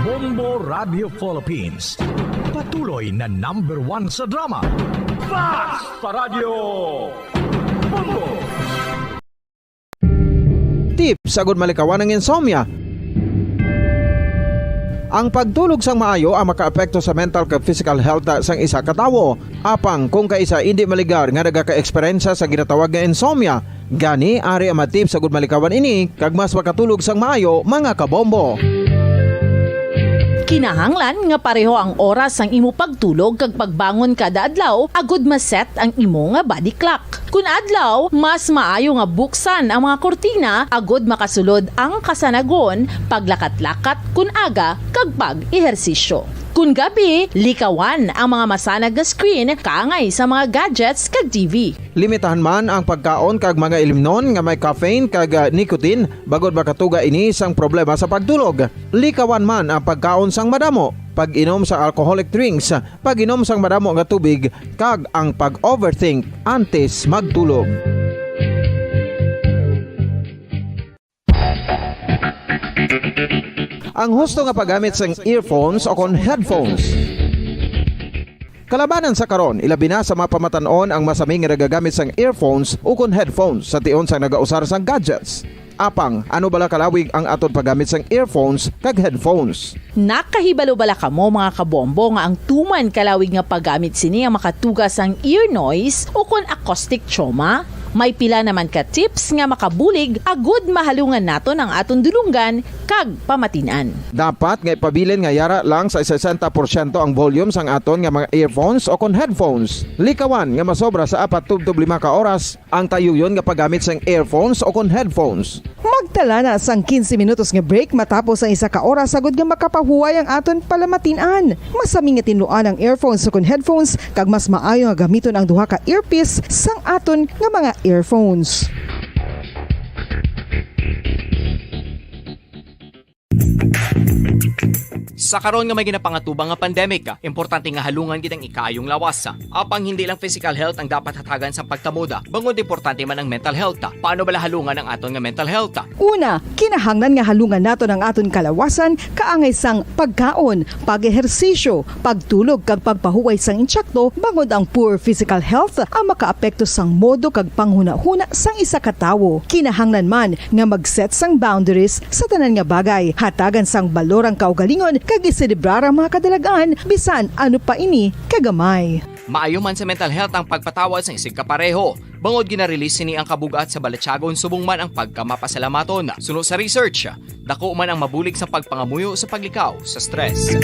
Bombo Radio Philippines. Patuloy na #1 sa drama. Basta Radio Bombo! Tip sagud malikawan ng insomnia. Ang pagtulog sang maayo ang makaapekto sa mental kag physical health sang isa ka tawo. Apang kung kaisa hindi maligar nga nagaka-eksperyensya sa ginatawag nga insomnia, gani ari ang matip sagud malikawan ini kag mas makatulog sang maayo mga kabombo. Kinahanglan nga pareho ang oras ang imo pagtulog kag pagbangon kada adlaw agud maset ang imo nga body clock. Kun adlaw, mas maayo nga buksan ang mga kurtina agud makasulod ang kasanagon, paglakat-lakat kun aga kag pag-ehersisyo. Kun gabi, likawan ang mga masanag nga screen kaangay sa mga gadgets kag TV. Limitahan man ang pagkaon kag mga ilimnon nga may caffeine kag nicotine bagod makatuga ini sang problema sa pagtulog. Likawan man ang pagkaon sang madamo, pag-inom sa alcoholic drinks, pag-inom sang madamo nga tubig kag ang pag-overthink antes magtulog. Ang husto nga paggamit sang earphones o kon headphones. Kalabanan sa karon, ilabi na sa mga pamatanon ang masaming nga nagagamit sang earphones o kon headphones sa tion sang nagausar sang gadgets. Apang, ano bala kalawig ang aton paggamit sang earphones kag headphones? Nakahibalo bala kamo mga kabombo nga ang tuman kalawig nga paggamit sini ang makatugas ang ear noise o kon acoustic trauma? May pila naman ka tips nga makabulig agud mahalungan naton ang aton dulunggan kag pamatinan. Dapat nga ipabilin nga yara lang sa 60% ang volume sang aton nga mga earphones o kon headphones. Likawan nga masobra sa 4 to 5 ka oras ang tayuyon nga paggamit sang earphones o kon headphones. Magtala na sang 15 minutos nga break matapos ang 1 ka oras sagod nga makapahuway ang aton palamatinan. Masami nga tinluan ang earphones o kon headphones kag mas maayo nga gamiton ang duha ka earpiece sang aton nga mga earphones. Sa karon nga may ginapangatubang nga pandemic, importante nga halungan kitang ikayong lawas. Apang hindi lang physical health ang dapat hatagan sa pagtamuda, bangod importante man ang mental health. Paano bala halungan ang aton nga mental health? Una, kinahanglan nga halungan naton ang aton kalawasan kaangay sang pagkaon, pag-ehersisyo, pagtulog kag pagpahuway sang insyakto bangod ang poor physical health ang makaapekto sang modo kag panghuna-huna sang isa ka tawo. Kinahanglan man nga mag-set sang boundaries sa tanan nga bagay, hatagan sang balorang kaugalingon kag iselebrar ang mga kadalagaan bisan ano pa ini kagamay. Maayo man sa mental health ang pagpatawad sa isig kapareho. Bangod ginarelease ni ang kabugat sa Balatsyagon subong man ang pagkamapasalamaton. Sunod sa research, dako man ang mabulig sa pagpangamuyo sa paglikaw sa stress.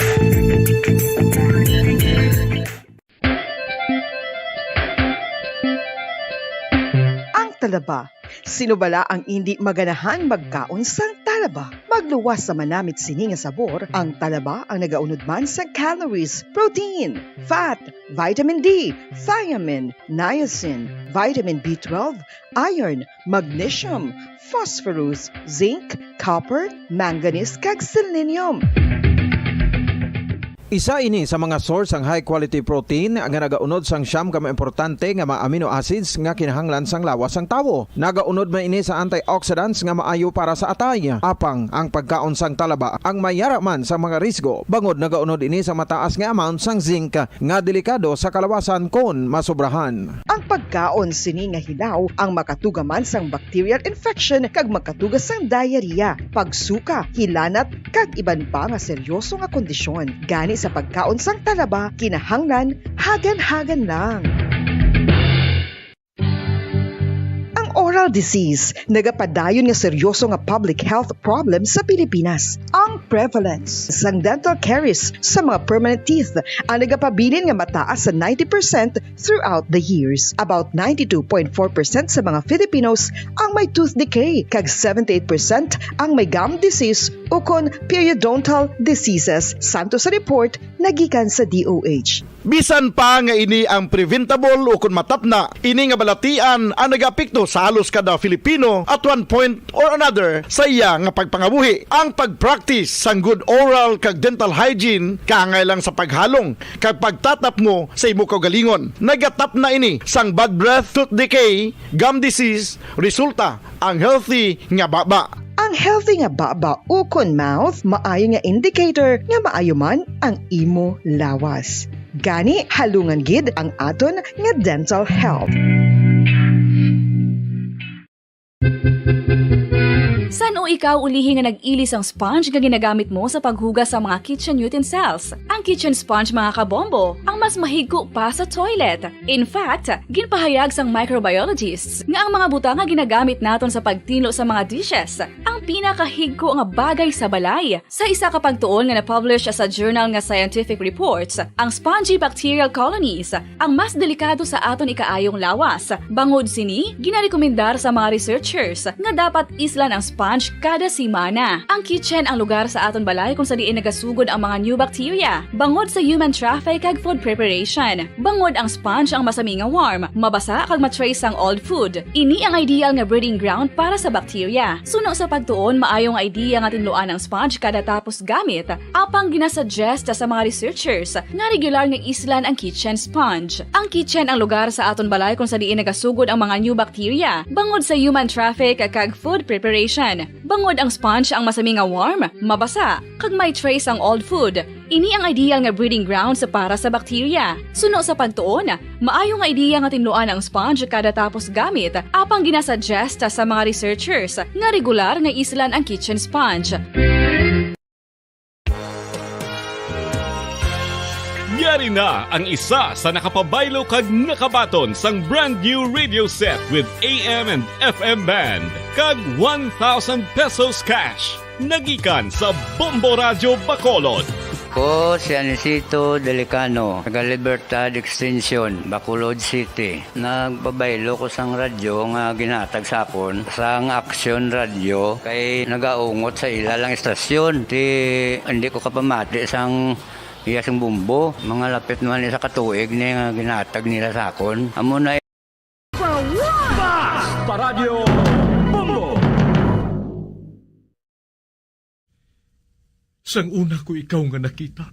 Ang talaba. Sino bala ang hindi maganahan magkaon sang talaba? Magluwas sa manamit sini nga sabor, ang talaba ang nagaunod man sa calories, protein, fat, vitamin D, thiamine, niacin, vitamin B12, iron, magnesium, phosphorus, zinc, copper, manganese kag selenium. Isa ini sa mga source ang high quality protein nga nagaunod sang siyam ka mga importante nga mga amino acids nga kinahanglan sang lawas sang tawo. Nagaunod man ini sa antioxidants nga maayo para sa atay. Apang ang pagkaon sang talaba ang mayara man sa mga risgo. Bangod nagaunod ini sa mataas nga amount sang zinc nga delikado sa kalawasan kon masobrahan. Ang pagkaon sini nga hilaw ang makatugaman sang bacterial infection kag makatugas sang diarrhea, pagsuka, hilanat kag iban pa nga seryoso nga kondisyon. Gani sa pagkaon sang talaba, kinahanglan hagan-hagan lang. Oral disease, nagapadayon nga seryoso nga public health problem sa Pilipinas. Ang prevalence sang dental caries sa mga permanent teeth ang nagapabilin nga mataas sa 90% throughout the years. About 92.4% sa mga Filipinos ang may tooth decay, kag 78% ang may gum disease o kon periodontal diseases, santo sa report nagikan sa DOH. Bisan pa nga ini ang preventable o kung matapna, ini nga balatian ang nagapikto sa halos kada Filipino at one point or another sa iya nga pagpangabuhi. Ang pagpractice sang good oral kag dental hygiene kaangay lang sa paghalong kag pagtatap mo sa imo kaugalingon. Nagatap na ini sang bad breath, tooth decay, gum disease, resulta ang healthy nga baba. Ang healthy nga baba o kon mouth, maayo nga indicator nga maayo man ang imo lawas. Gani halungan gid ang aton nga dental health. San o ikaw ulihi nga nag-ilis ang sponge nga ginagamit mo sa paghugas sa mga kitchen utensils? Ang kitchen sponge mga kabombo, ang mas mahigko pa sa toilet. In fact, ginpahayag sang microbiologists nga ang mga butang nga ginagamit naton sa pagtinlo sa mga dishes ang pinakahigko nga bagay sa balay. Sa isa ka pagtuon nga na-publish sa journal nga Scientific Reports, ang spongy bacterial colonies ang mas delikado sa aton ikaayong lawas. Bangod sini, ginarekomendar sa mga researchers nga dapat islan ang sponge kada simana. Ang kitchen ang lugar sa aton balay kung sa diin nagasugod ang mga new bacteria. Bangod sa human traffic kag food preparation. Bangod ang sponge ang masami nga warm, mabasa kag matrace ang old food. Ini ang ideal nga breeding ground para sa bacteria. Suno sa pagtuon, maayong idea nga tinluan ang sponge kada tapos gamit. Apang ginasuggest sa mga researchers nga regular nga islan ang kitchen sponge. Ang kitchen ang lugar sa aton balay kung sa diin nagasugod ang mga new bacteria. Bangod sa human traffic kag food preparation. Bangod ang sponge ang masami nga warm, mabasa, kag may trace ang old food. Ini ang ideal nga breeding grounds para sa bacteria. Suno sa pagtuon, maayo nga idea nga tinluan ang sponge kada tapos gamit, apang ginasuggest sa mga researchers nga regular nga islan ang kitchen sponge. Yari na ang isa sa nakapabaylo kag nakabaton sang brand new radio set with AM and FM band kag 1,000 pesos cash. Nagikan sa Bombo Radio Bacolod. Ko si Anisito Delicano, taga Libertad Extension, Bacolod City. Nagbabaylo ko sang radyo nga ginatag sapon sang Action Radio kay nagaungot sa ilalang estasyon. Hindi ko kapamati sang iyasang bumbo. Mga lapit naman sa katuig ni nga ginatag nila sakon. Amo na Basta Radio Bombo! Sang una ko ikaw nga nakita.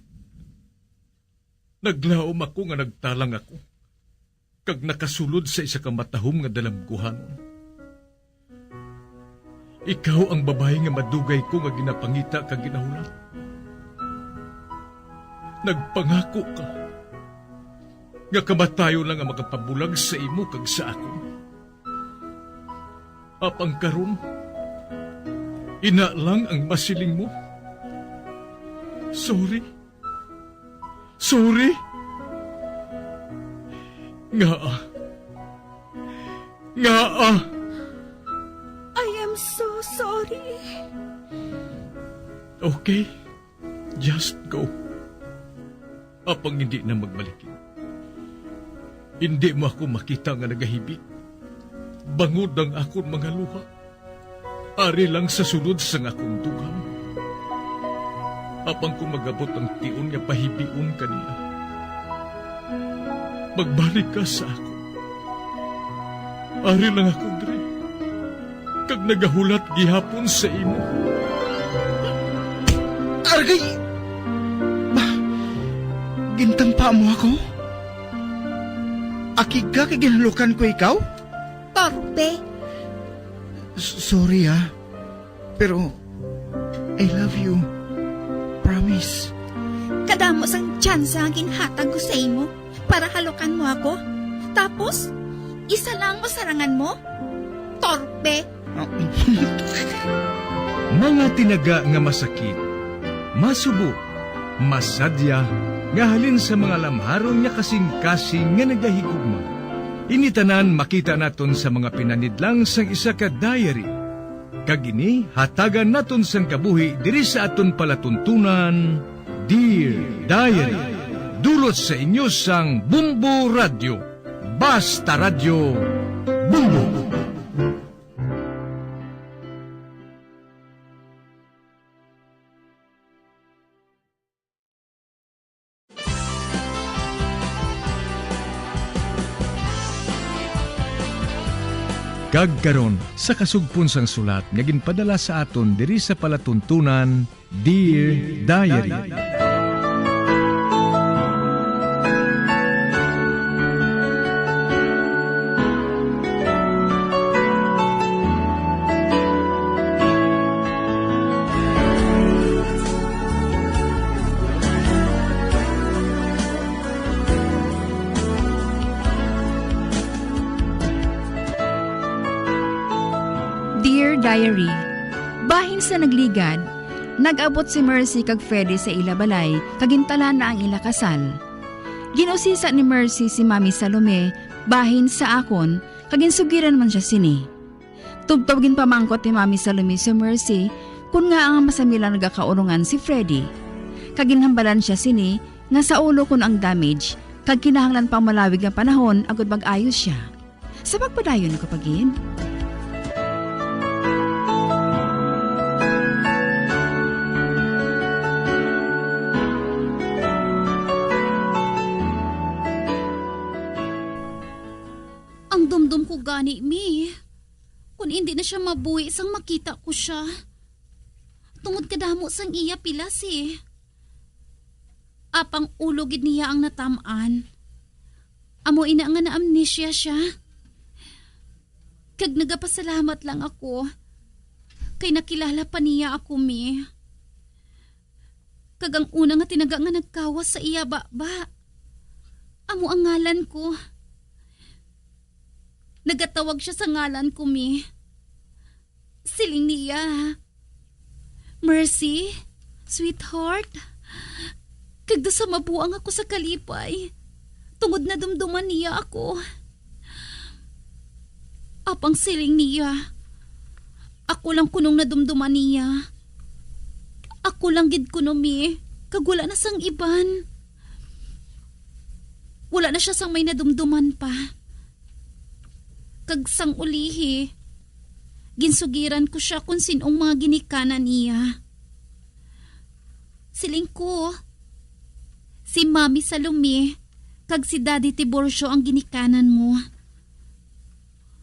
Naglaom ako nga nagtalang ako. Kag nakasulod sa isa ka matahom nga dalamguhanon. Ikaw ang babae nga madugay ko nga ginapangita kag ginahulat. Nagpangako ka nga kamatayo lang ang makapabulag sa imo kag sa ako. Apang karon, ina lang ang masiling mo. Sorry. Nga. I am so sorry. Okay, just go. Apang hindi na magbalikin. Hindi mo ako makita nga nagahibik. Bangod ang akong mga luha. Ari lang sa sulod sang akong dugang. Apang kung magabot ang tiun nga pahibiun kanina. Magbalik ka sa ako. Ari lang ako, Dre. Kag nagahulat gihapon sa imo. Argay! Gintampa mo ako? Akig ka kay ginalukan ko ikaw? Torpe. Sorry pero I love you. Promise. Kadamo sang tsansa ang ginhatag ko sa imo para halukan mo ako. Tapos, isa lang masarangan mo? Torpe. Mga tinaga nga masakit, masubo, masadya, nga halin sa mga lamharon nga kasing-kasing nga nagahigugma. Initanan makita naton sa mga pinanidlang sang isa ka diary. Kagini, hatagan naton sang kabuhi diri sa aton palatuntunan, Dear Diary. Dulot sa inyo sang Bombo Radio. Basta Radio Bombo. Kagkaron sa kasugpon sang sulat nga ginpadala sa aton diri sa palatuntunan, Dear Diary. Diary. Bahin sa nagligad, nag-abot si Mercy kag Freddy sa ila balay, kagintala na ang ila kasal. Ginusisa ni Mercy si Mami Salome, bahin sa akon, kaginsugiran man siya sini. Tubtobgin pamangkot ni Mami Salome si Mercy, kun nga ang masamila nagakaurungan si Freddy. Kaginhambalan siya sini, nga sa ulo kun ang damage, kag kinahanglan pang malawig na panahon, agad mag-ayos siya. Sa pagpadayon ko pagin. Dumdum ko gani, mi. Kung hindi na siya mabuhi sang makita ko siya. Tungod kadamo sang iya pilas eh. Apang ulogid niya ang natamaan. Amo ina nga na amnesia siya. Kag nagapasalamat lang ako. Kay nakilala pa niya ako, mi. Kag ang una nga tinaga nga nagkawas sa iya ba. Amo ang ngalan ko. Nagatawag siya sa ngalan ko, mi. Siling niya. Mercy, sweetheart. Kagda sa mabuang ako sa kalipay. Tungod na dumduman niya ako. Apang siling niya. Ako lang kunong nadumduman niya. Ako lang gid kuno mi. Kag wala na sang iban. Wala na siya sang may nadumduman pa. Kag sang ulihi. Ginsugiran ko siya kung sinong mga ginikanan niya. Siling ko, si Mami Salome, kag si Daddy Tiborcio ang ginikanan mo.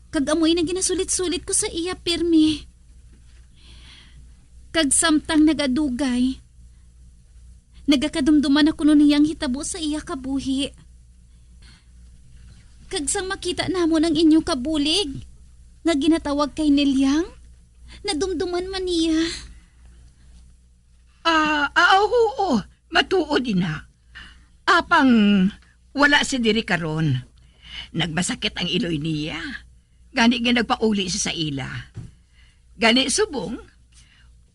Kag amoy na ginasulit-sulit ko sa iya, pirmi. Kag samtang nagadugay, nagakadumduman ako nun niyang hitabo sa iya kabuhi. Kag sang makita namo ng inyong kabulig, nga ginatawag kay Nelyang, nadumduman man niya. Oo, matuod na. Apang wala si diri karon. Nagbasakit ang iloy niya. Gani nga nagpauli siya sa ila. Gani subong,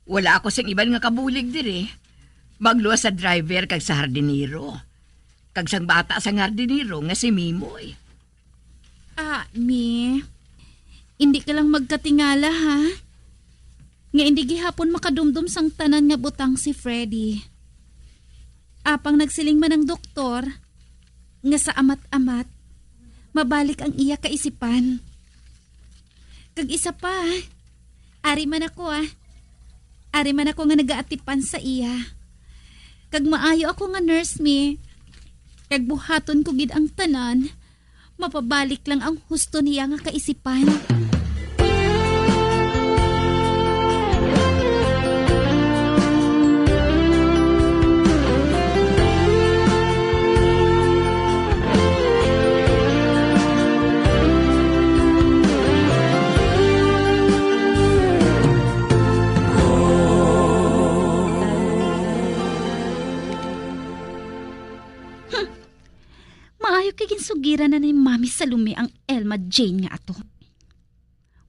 wala ako sang iban nga kabulig diri. Magluwas sa driver kag sa hardinero. Kag sang bata sa hardinero nga si Mimoy. Mi, hindi ka lang magkatingala ha? Nga hindi gihapon makadumdum sang tanan nga butang si Freddy. Apang nagsiling man ang doktor, nga sa amat-amat, mabalik ang iya kaisipan. Kag isa pa, ari man ako nga nagaatipan sa iya. Kag maayo ako nga nurse mi, kag buhaton ko gid ang tanan, mapabalik lang ang husto niya nga kaisipan. Maayo kay ginsugiran na ni Mami Salome ang Elma Jane nga ato.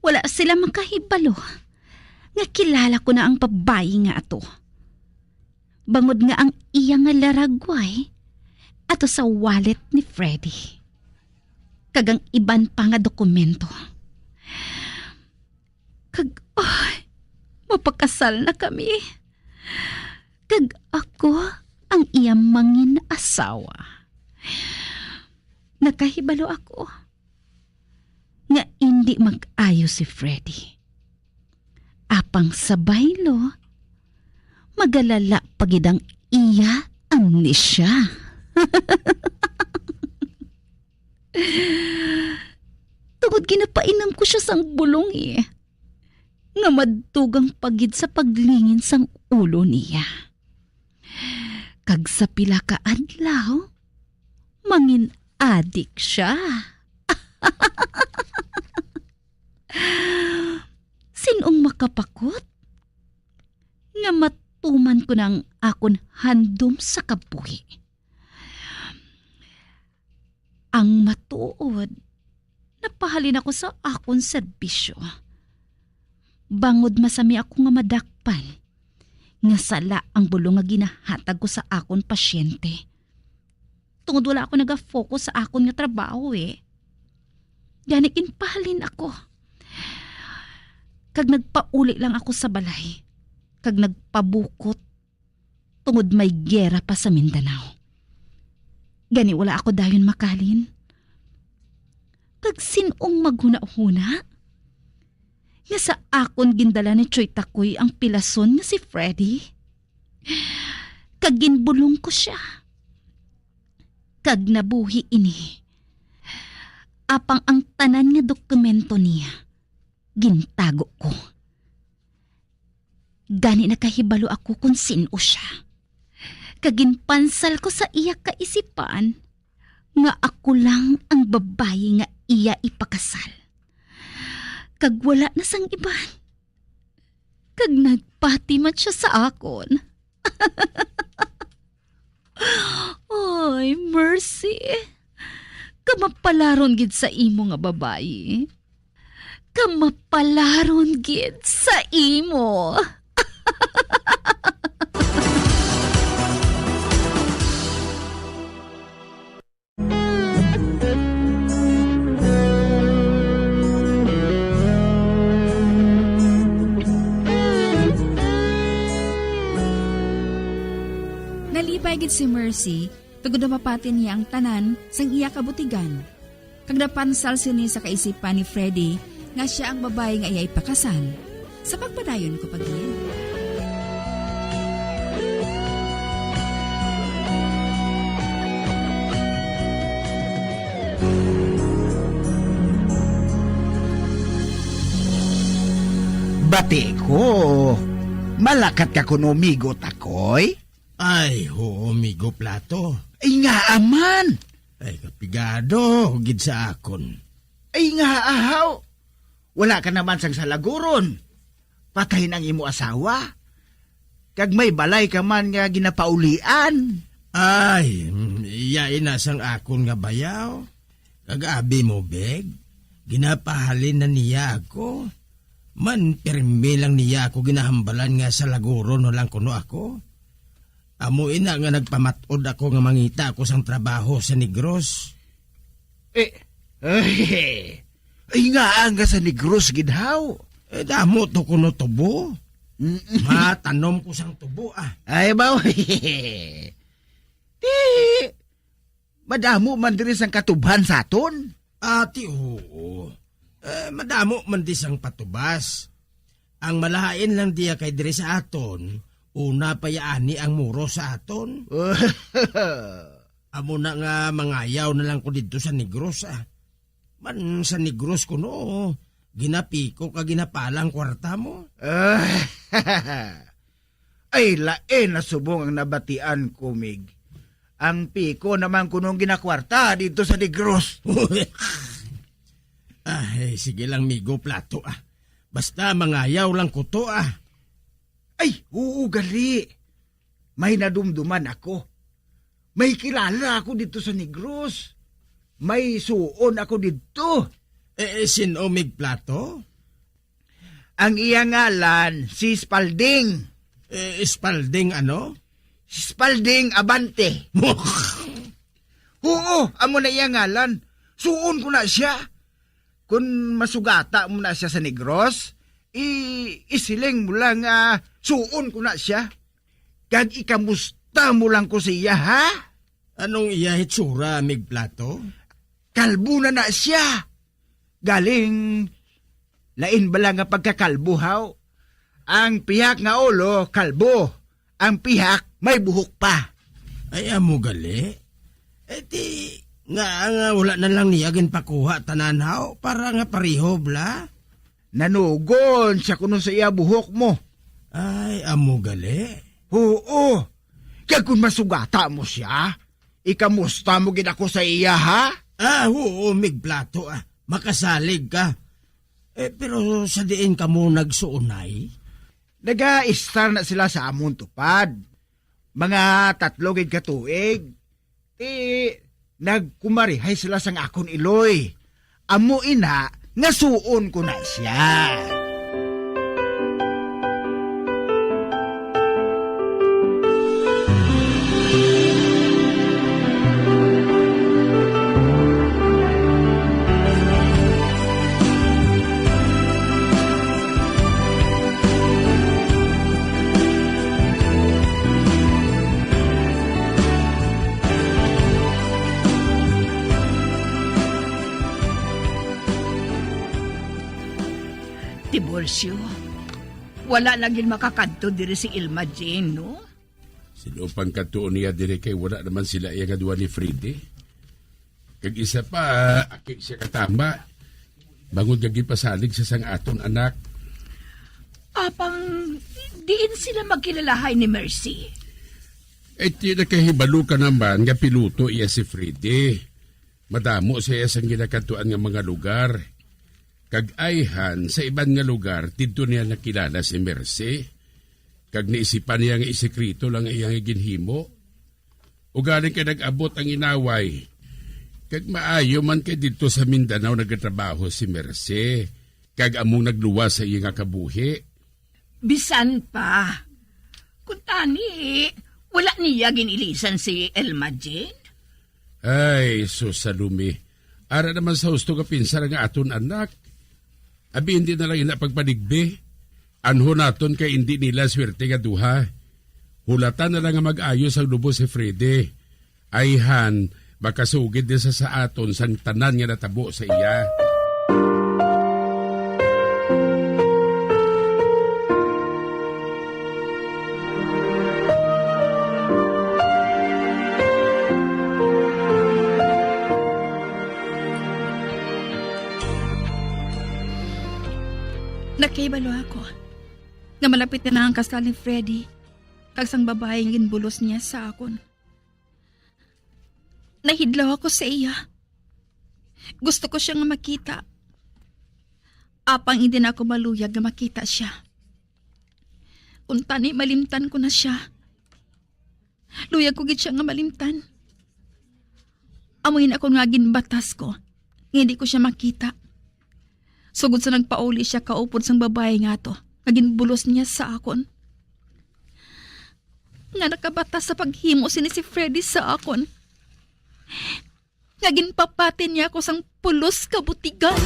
Wala sila makahibalo. Nga kilala ko na ang babae nga ato. Bangod nga ang iya nga laragway ato sa wallet ni Freddy. Kagang iban pa nga dokumento. Kag, mapakasal na kami. Kag ako ang iyang mangin asawa. Nakahibalo ako nga hindi mag-ayo si Freddy. Apang sa baylo, magalala pagidang iya amnesia. Tungod ginapainom ko siya sang bulong nga madtugang pagid sa paglingin sang ulo niya. Kag sa pila ka adlaw, mangin adik siya. Sinong makapakot? Nga matuman ko ng akon handom sa kabuhi. Ang matuod, napahalin ako sa akon serbisyo. Bangod masami ako nga madakpan. Nga sala ang bulong nga ginahatag ko sa akon pasyente. Tungod wala ako nag-focus sa akon nga trabaho Ganikin pahalin ako. Kag nagpauli lang ako sa balay. Kag nagpabukot. Tungod may gera pa sa Mindanao. Gani wala ako dayon makalin. Kag sinong maghuna-huna? Nga sa akon gindala ni Choy Takoy ang pilason nga si Freddy. Kag ginbulong ko siya. Kag nabuhi ini. Apang ang tanan nga dokumento niya, gintago ko. Gani nakahibalo ako kung sino siya. Kaginpansal ko sa iya kaisipan, nga ako lang ang babae nga iya ipakasal. Kag wala na sang iban. Kag nagpatimat siya sa akon. Ay, mercy. Kamapalaron gid sa imo nga babae. Kamapalaron gid sa imo. Nalipay gid si Mercy, tugod na mapatin niya ang tanan sang iya kabutigan. Kag napansal sini sa kaisipan ni Freddy nga siya ang babae nga iya'y pakasal. Sa pagpadayon ko pagin. Bati ko. Malakat ka kuno migo takoy? Ay, ho, migo plato. Ay nga aman. Ay, kapigado, hugid sa akon. Ay nga ahaw. Wala ka naman sang salaguron. Patayin ang imo asawa. Kag may balay ka man nga ginapaulian. Ay, iyain na sang akon nga bayaw. Kag-abi mo, beg. Ginapahalin na niya ako. Man, pirmi lang niya ako ginahambalan nga sa laguro no lang kuno ako. Amo ina nga nagpamatod ako nga mangita ako sang trabaho sa Negros. Ay nga ang sa Negros gidhaw. Damo to kuno tubo. Matanom ko sang tubo Ay ba? Madamo man diri sang katubhan sa aton. Ati oo. Madamo man di sang patubas. Ang malahain lang diya kay diri sa aton, una payaani ang muro sa aton. Amo na nga mangayaw na lang ko dito sa Negros Man sa Negros ko no, ginapiko ka ginapalang kwarta mo. Ay lain na subong ang nabatian ko, Mig. Ang piko naman kunong ginakwarta dito sa Negros. Ay, sige lang migo plato Basta mangayaw lang ko to Ay, oo gali. May nadumduman ako. May kilala ako dito sa Negros. May suon ako dito. Sino mig plato? Ang iya ngalan, si Spalding. Spalding ano? Spalding Abante. Oo, amo na iya ngalan. Suon ko na siya. Kung masugata mo na siya sa Negros, isiling mo lang suon ko na siya. Kag ikamusta mo lang ko siya, ha? Anong iya hitsura, mig plato? Kalbo na siya. Galing, lain ba lang nga pagkakalbuhaw? Ang piyak nga ulo, kalbo. Ang piyak, may buhok pa. Ay, amo gali. Nga wala na lang niya ginpakuha tananhaw para nga pariho bla. Nanugon siya kuno sa iya buhok mo. Ay, amo gali. Oo. Kaya kung masugata mo siya, ikamusta mo gid ako sa iya, ha? Oo, mig plato Makasalig ka. Pero sa diin ka mo nagsuunay? Naga-star na sila sa amon tupad. Mga 3 gid ka tuig. Nagkumarihay sila sang akon iloy. Amo ina, nga suon ko na siya. Tiburcio, wala lang yun makakadto diri si Ilma Jane, no? Sino pang katuon niya dire kay wala naman sila iya gadwa ni Freddy. Kag isa pa, akik siya katama. Bangod gagi pasalig sa sang aton anak. Apang diin sila magkilalahay ni Mercy. Ti nakahibalo ka naman nga piluto iya si Freddy. Madamo sa iya sang ginakatuan nga mga lugar. Kag-ayhan sa iban nga lugar, dito niya nakilala si Mercy. Kag naisipan niya nga isekrito lang iyang ginhimo. O galing ka nag-abot ang inaway. Kag maayo man kay dito sa Mindanao nagtrabaho si Mercy. Kag among nagluwa sa iyang kabuhi. Bisan pa. Kung tani, wala niya ginilisan si Elma Jane? Ay, susalumi. Ara naman sa husto ka pinsar nga aton anak. Abi hindi na lang ina pagpanigbi. Anho naton kay hindi nila swerte nga duha. Hulatan na lang nga mag-ayos ang lubos si Freddy. Ayhan, makasugid din sa aton sang tanan nga natabo sa iya. Nakaibalo ako. Nga malapit na ang kasal ni Freddy. Kag sang babaeng ginbulos niya sa akon. Nahidlaw ako sa iya. Gusto ko siya nga makita. Apang hindi na ako maluyag nga makita siya. Kung tani malimtan ko na siya. Luyag ko gid siya nga malimtan. Amuin ako nga ginbatas ko. Hindi ko siya makita. Sugod sa nagpauli siya kaupod sang babae nga to. Nga bulos niya sa akon. Nga nakabatas sa paghimo si Freddy sa akon. Nga ginpapatin niya ako sang pulos kabutigan.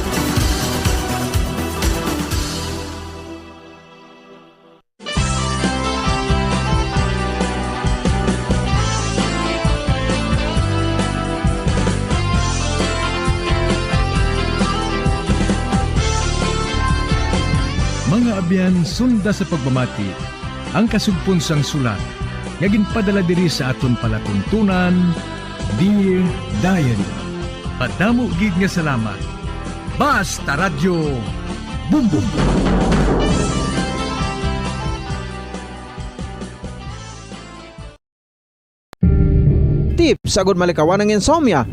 Mga abyan, sunda sa pagmamati, ang kasugpon sang sulat, nga ginpadala diri sa aton palatuntunan, Dear Diary. Padamo gid nga salamat. Basta Radyo Bumbum. Tips sagod malikawan ng insomnia.